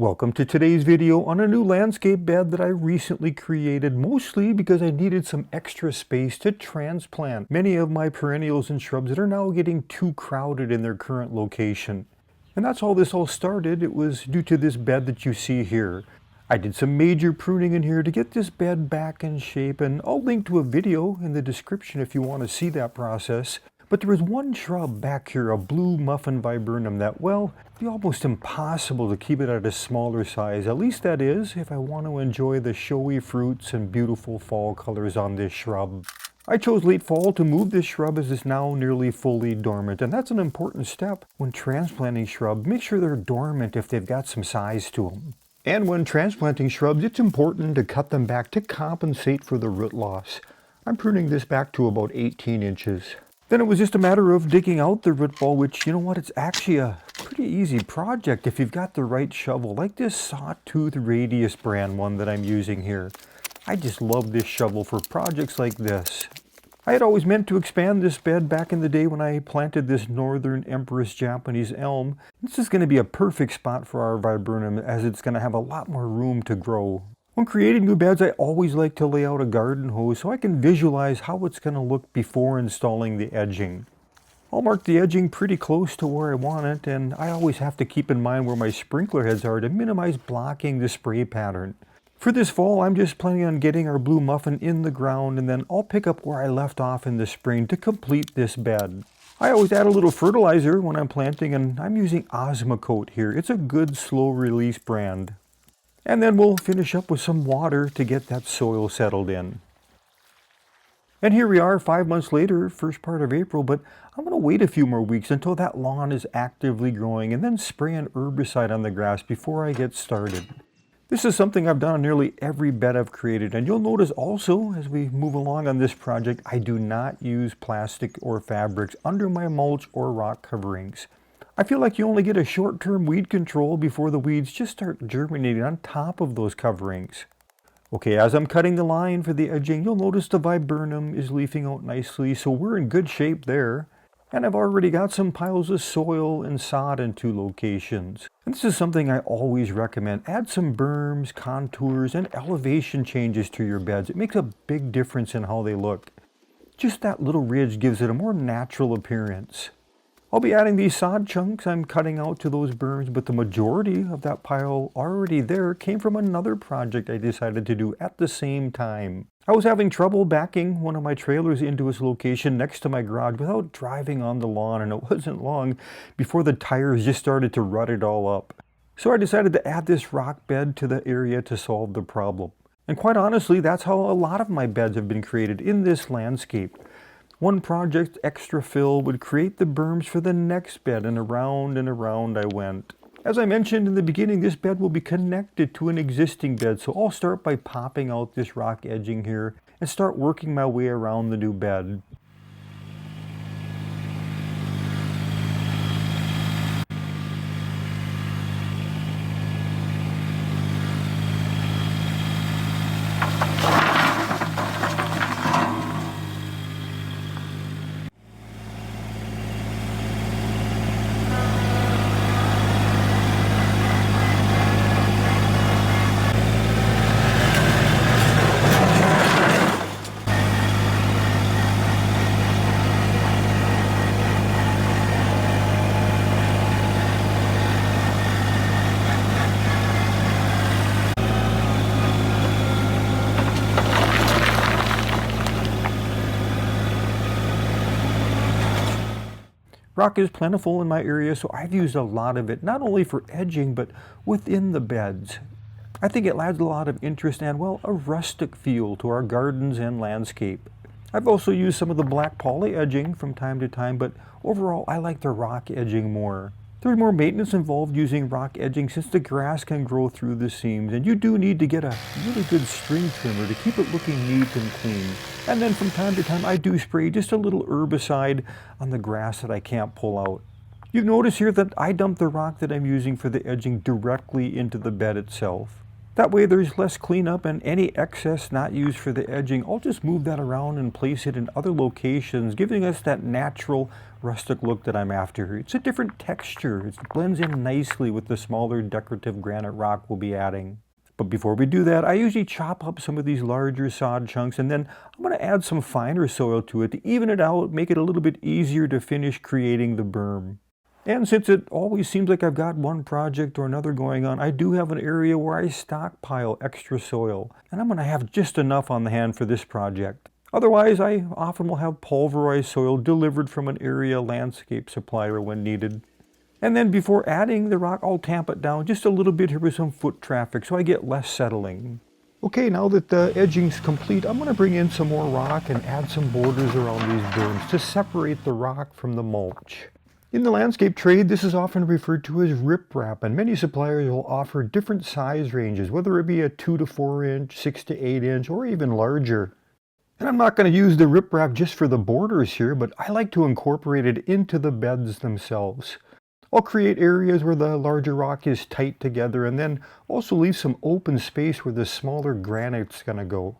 Welcome to today's video on a new landscape bed that I recently created, mostly because I needed some extra space to transplant many of my perennials and shrubs that are now getting too crowded in their current location. And that's how this all started. It was due to this bed that you see here. I did some major pruning in here to get this bed back in shape, and I'll link to a video in the description if you want to see that process. But there was one shrub back here, a blue muffin viburnum, that, well, it'd be almost impossible to keep it at a smaller size. At least that is, if I want to enjoy the showy fruits and beautiful fall colors on this shrub. I chose late fall to move this shrub as it's now nearly fully dormant, and that's an important step when transplanting shrubs. Make sure they're dormant if they've got some size to them. And when transplanting shrubs, it's important to cut them back to compensate for the root loss. I'm pruning this back to about 18 inches. Then it was just a matter of digging out the root ball, which, you know what, it's actually a pretty easy project if you've got the right shovel, like this Sawtooth Radius brand one that I'm using here. I just love this shovel for projects like this. I had always meant to expand this bed back in the day when I planted this Northern Empress Japanese elm. This is going to be a perfect spot for our viburnum, as it's going to have a lot more room to grow. When creating new beds, I always like to lay out a garden hose so I can visualize how it's going to look before installing the edging. I'll mark the edging pretty close to where I want it, and I always have to keep in mind where my sprinkler heads are to minimize blocking the spray pattern. For this fall, I'm just planning on getting our blue muffin in the ground, and then I'll pick up where I left off in the spring to complete this bed. I always add a little fertilizer when I'm planting, and I'm using Osmocote here. It's a good slow release brand. And then we'll finish up with some water to get that soil settled in. And here we are 5 months later, first part of April, but I'm going to wait a few more weeks until that lawn is actively growing and then spray an herbicide on the grass before I get started. This is something I've done on nearly every bed I've created, and you'll notice also as we move along on this project, I do not use plastic or fabrics under my mulch or rock coverings. I feel like you only get a short-term weed control before the weeds just start germinating on top of those coverings. Okay, as I'm cutting the line for the edging, you'll notice the viburnum is leafing out nicely, so we're in good shape there. And I've already got some piles of soil and sod in 2 locations. And this is something I always recommend. Add some berms, contours, and elevation changes to your beds. It makes a big difference in how they look. Just that little ridge gives it a more natural appearance. I'll be adding these sod chunks I'm cutting out to those berms, but the majority of that pile already there came from another project I decided to do at the same time. I was having trouble backing one of my trailers into its location next to my garage without driving on the lawn, and it wasn't long before the tires just started to rut it all up. So I decided to add this rock bed to the area to solve the problem. And quite honestly, that's how a lot of my beds have been created in this landscape. One project extra fill would create the berms for the next bed, and around I went. As I mentioned in the beginning, this bed will be connected to an existing bed, so I'll start by popping out this rock edging here and start working my way around the new bed. Rock is plentiful in my area, so I've used a lot of it, not only for edging, but within the beds. I think it adds a lot of interest and, well, a rustic feel to our gardens and landscape. I've also used some of the black poly edging from time to time, but overall I like the rock edging more. There's more maintenance involved using rock edging since the grass can grow through the seams, and you do need to get a really good string trimmer to keep it looking neat and clean. And then from time to time I do spray just a little herbicide on the grass that I can't pull out. You notice here that I dumped the rock that I'm using for the edging directly into the bed itself. That way there's less cleanup, and any excess not used for the edging, I'll just move that around and place it in other locations, giving us that natural rustic look that I'm after. It's a different texture. It blends in nicely with the smaller decorative granite rock we'll be adding. But before we do that, I usually chop up some of these larger sod chunks, and then I'm going to add some finer soil to it to even it out, make it a little bit easier to finish creating the berm. And since it always seems like I've got one project or another going on, I do have an area where I stockpile extra soil, and I'm going to have just enough on the hand for this project. Otherwise, I often will have pulverized soil delivered from an area landscape supplier when needed. And then before adding the rock, I'll tamp it down just a little bit here with some foot traffic so I get less settling. Okay, now that the edging's complete, I'm going to bring in some more rock and add some borders around these berms to separate the rock from the mulch. In the landscape trade, this is often referred to as riprap, and many suppliers will offer different size ranges, whether it be a 2 to 4 inch, 6 to 8 inch, or even larger. And I'm not going to use the riprap just for the borders here, but I like to incorporate it into the beds themselves. I'll create areas where the larger rock is tight together, and then also leave some open space where the smaller granite's going to go.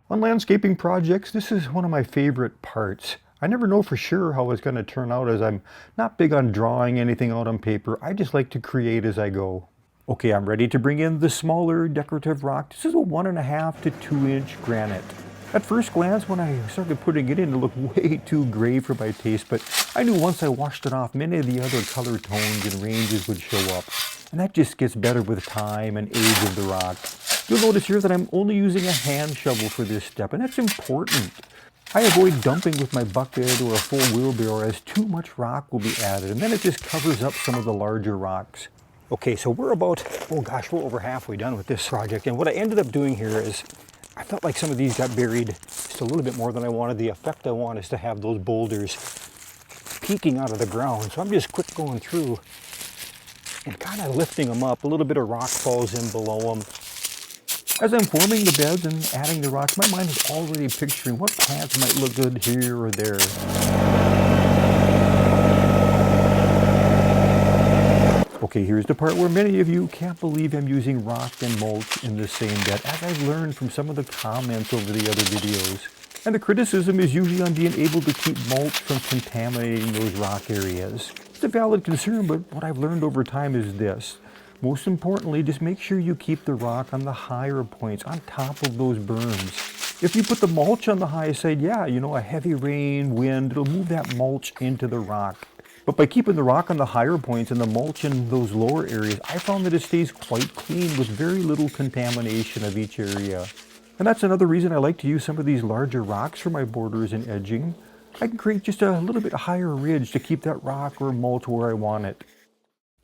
On landscaping projects, this is one of my favorite parts. I never know for sure how it's going to turn out, as I'm not big on drawing anything out on paper. I just like to create as I go. Okay, I'm ready to bring in the smaller decorative rock. This is a 1.5 to 2 inch granite. At first glance, when I started putting it in, it looked way too gray for my taste, but I knew once I washed it off, many of the other color tones and ranges would show up. And that just gets better with time and age of the rock. You'll notice here that I'm only using a hand shovel for this step, and that's important. I avoid dumping with my bucket or a full wheelbarrow, as too much rock will be added, and then it just covers up some of the larger rocks. Okay, so we're over halfway done with this project, and what I ended up doing here is I felt like some of these got buried just a little bit more than I wanted. The effect I want is to have those boulders peeking out of the ground, so I'm just quick going through and kind of lifting them up. A little bit of rock falls in below them. As I'm forming the beds and adding the rocks, my mind is already picturing what plants might look good here or there. Okay, here's the part where many of you can't believe I'm using rock and mulch in the same bed, as I've learned from some of the comments over the other videos. And the criticism is usually on being able to keep mulch from contaminating those rock areas. It's a valid concern, but what I've learned over time is this. Most importantly, just make sure you keep the rock on the higher points, on top of those berms. If you put the mulch on the high side, yeah, a heavy rain, wind, it'll move that mulch into the rock. But by keeping the rock on the higher points and the mulch in those lower areas, I found that it stays quite clean with very little contamination of each area. And that's another reason I like to use some of these larger rocks for my borders and edging. I can create just a little bit higher ridge to keep that rock or mulch where I want it.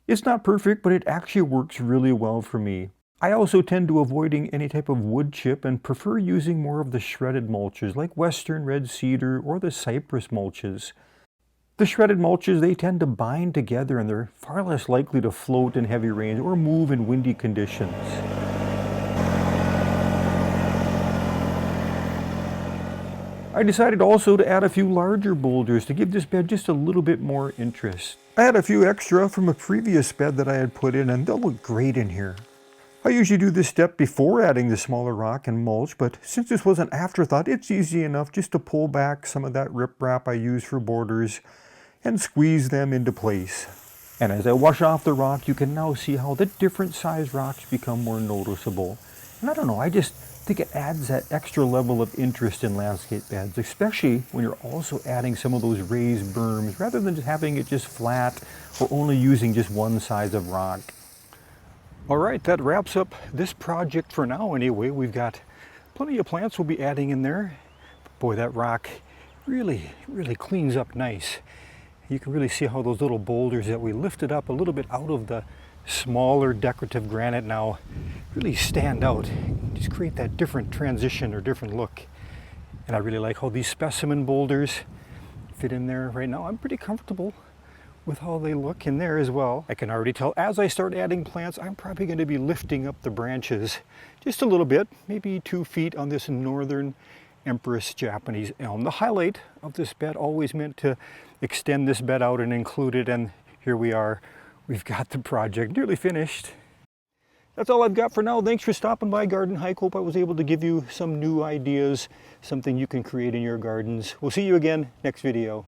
It's not perfect, but it actually works really well for me. I also tend to avoiding any type of wood chip and prefer using more of the shredded mulches like western red cedar or the cypress mulches. The shredded mulches, they tend to bind together and they're far less likely to float in heavy rains or move in windy conditions. I decided also to add a few larger boulders to give this bed just a little bit more interest. I had a few extra from a previous bed that I had put in, and they'll look great in here. I usually do this step before adding the smaller rock and mulch, but since this was an afterthought, it's easy enough just to pull back some of that riprap I use for borders and squeeze them into place. And as I wash off the rock, you can now see how the different size rocks become more noticeable. And I don't know, I just think it adds that extra level of interest in landscape beds, especially when you're also adding some of those raised berms rather than just having it just flat or only using just one size of rock. All right, that wraps up this project for now anyway. We've got plenty of plants we'll be adding in there. Boy, that rock really cleans up nice. You can really see how those little boulders that we lifted up a little bit out of the smaller decorative granite now really stand out. Just create that different transition or different look. And I really like how these specimen boulders fit in there right now. I'm pretty comfortable with how they look in there as well. I can already tell as I start adding plants, I'm probably going to be lifting up the branches just a little bit, maybe 2 feet on this northern Empress Japanese elm. The highlight of this bed always meant to extend this bed out and include it, and here we are. We've got the project nearly finished. That's all I've got for now. Thanks for stopping by Garden Hike. Hope I was able to give you some new ideas, something you can create in your gardens. We'll see you again next video.